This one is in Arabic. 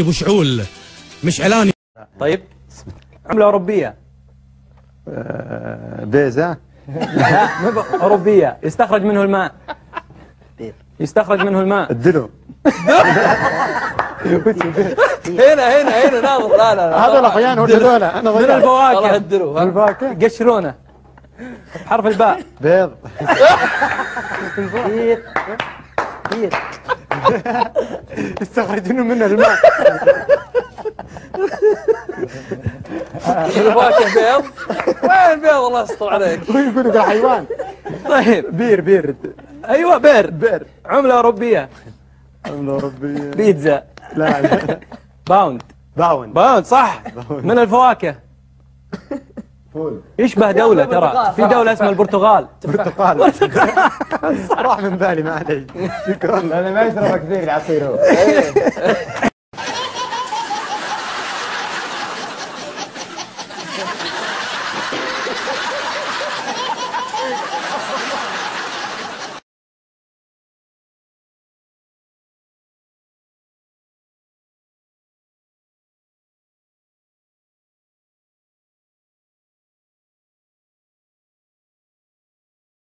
ابو شعول مش علاني. طيب عملة أوروبية. بيزا. لا أوروبية يستخرج منه الماء. يستخرج منه الماء. الدلو. هنا ناظر. لا هذا الأحيان هو هذول أنا من ضيعت. الفواكه. الدلو الفواكه. قشرونه حرف الباء. بيض. بيض. يستخرجون منه الماء. الفواكه بيض. وين بيض الله يستر عليك. ويقول لك الحيوان. طيب بير. أيوة بير. عملة أوروبية. عملة أوروبية. بيتزا. لا. باوند صح. من الفواكه. فول. يشبه دولة ترى، في دولة اسمها البرتغال. برتقال. راح من بالي ما علي. شكرا. انا ما يشرب كثير العصير هو.